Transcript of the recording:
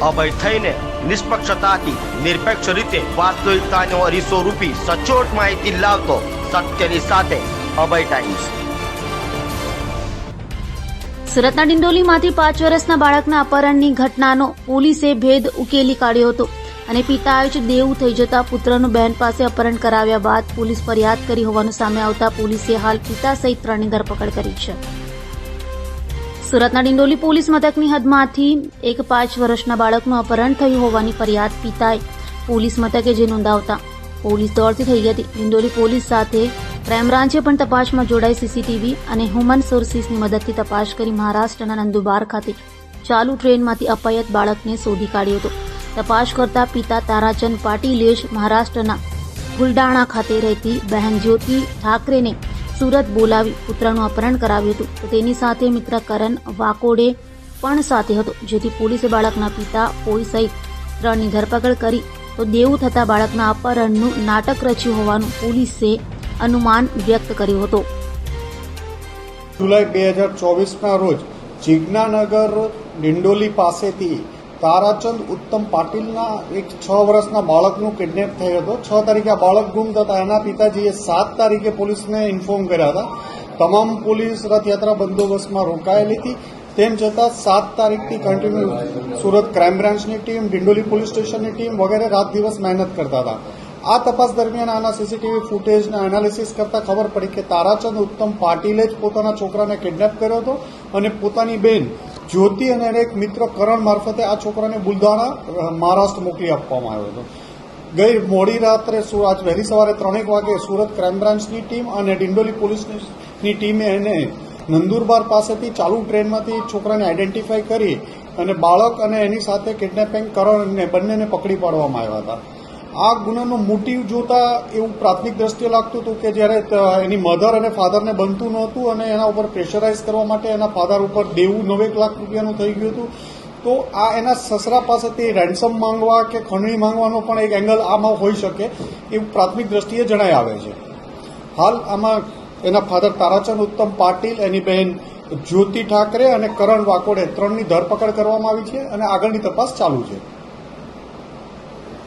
અભય થઈને નિષ્પક્ષતાથી નિરપેક્ષ રીતે વાસ્તવિકતાનો અરીસો રૂપી સચોટ માહિતી લાવતો સત્યની સાથે અભય ટાઈમ્સ। સુરતના ડિંડોલીમાંથી 5 વર્ષના બાળકના અપહરણની ઘટનાનો પોલીસે ભેદ ઉકેલી કાઢ્યો હતો અને પિતાએ જ દેવું થઈ જતા પુત્રનું બહેન પાસે અપહરણ કરાવ્યા બાદ પોલીસ ફરિયાદ કરી હોવાનું સામે આવતા પોલીસે હાલ પિતા સહિત 3ની ધરપકડ કરી છે। સુરતના ડિંડોલી પોલીસ મથકની હદમાંથી એક 5 વર્ષના બાળકનું અપહરણ થયું હોવાની ફરિયાદ પિતાએ પોલીસ મથકે જે નોંધાવતા પોલીસ દોડતી થઈ હતી। ડિંડોલી પોલીસ સાથે ક્રાઇમ બ્રાન્ચે પણ તપાસમાં જોડાઈ સીસીટીવી અને હ્યુમન સોર્સિસની મદદથી તપાસ કરી મહારાષ્ટ્રના નંદુબાર ખાતે ચાલુ ટ્રેનમાંથી અપાયત બાળકને શોધી કાઢ્યો હતો। તપાસ કરતા પિતા તારાચંદ પાટીલે જ મહારાષ્ટ્રના બુલડાણા ખાતે રહેતી બહેન જ્યોતિ ઠાકરેને સુરત બોલાવી પુત્રનું અપહરણ કરાવ્યું હતું તો તેની સાથે મિત્ર કરણ વાકોડે પણ સાથે હતો, જેથી પોલીસે બાળકના પિતા પોઈ સહિત 3ની ધરપકડ કરી તો દેવું થતા બાળકના અપહરણનું નાટક રચ્યું હોવાનું પોલીસે અનુમાન વ્યક્ત કર્યું હતું। જુલાઈ 2024ના રોજ જીજ્ઞાનગર ડિંડોલી પાસેથી તારાચંદ ઉત્તમ પાટીલના એક 6 વર્ષના બાળકનું કિડનેપ થયો હતો। 6 તારીખે આ બાળક ગુમ થતા એના પિતાજીએ 7 તારીખે પોલીસને ઇન્ફોર્મ કર્યા હતા। તમામ પોલીસ રથયાત્રા બંદોબસ્તમાં રોકાયેલી હતી, તેમ છતાં 7 તારીખથી કન્ટિન્યુ સુરત ક્રાઇમ બ્રાન્ચની ટીમ, ડિંડોલી પોલીસ સ્ટેશનની ટીમ વગેરે રાત દિવસ મહેનત કરતા હતા। આ તપાસ દરમિયાન આના સીસીટીવી ફૂટેજના એનાલિસિસ કરતા ખબર પડી કે તારાચંદ ઉત્તમ પાટીલે જ પોતાના છોકરાને કિડનેપ કર્યો હતો અને પોતાની બેન જ્યોતિ અને એક મિત્ર કરણ મારફતે આ છોકરાને બુલડાણા મહારાષ્ટ્ર મોકલી આપવામાં આવ્યો હતો। ગઈ મોડી રાત્રે આજ વહેલી સવારે 3 વાગે સુરત ક્રાઇમ બ્રાન્ચની ટીમ અને ડિંડોલી પોલીસની ટીમે એને નંદુરબાર પાસેથી ચાલુ ટ્રેનમાંથી છોકરાને આઈડેન્ટિફાઈ કરી અને બાળક અને એની સાથે કિડનેપિંગ કરણને બંનેને પકડી પાડવામાં આવ્યા હતા। આ ગુનાનો મોટિવ જોતા એવું પ્રાથમિક દ્રષ્ટિએ લાગતું હતું કે જ્યારે એની મધર અને ફાધરને બનતું નહોતું અને એના ઉપર પ્રેશરાઇઝ કરવા માટે એના ફાધર ઉપર દેવું 9 લાખ રૂપિયાનું થઈ ગયું હતું, તો આ એના સસરા પાસેથી રેન્સમ માંગવા કે ખંડણી માંગવાનો પણ એક એંગલ આમાં હોઈ શકે એવું પ્રાથમિક દ્રષ્ટિએ જણાઈ આવે છે। હાલ આમાં એના ફાધર તારાચંદ ઉત્તમ પાટીલ, એની બહેન જ્યોતિ ઠાકરે અને કરણ વાકોડે 3ની ધરપકડ કરવામાં આવી છે અને આગળની તપાસ ચાલુ છે।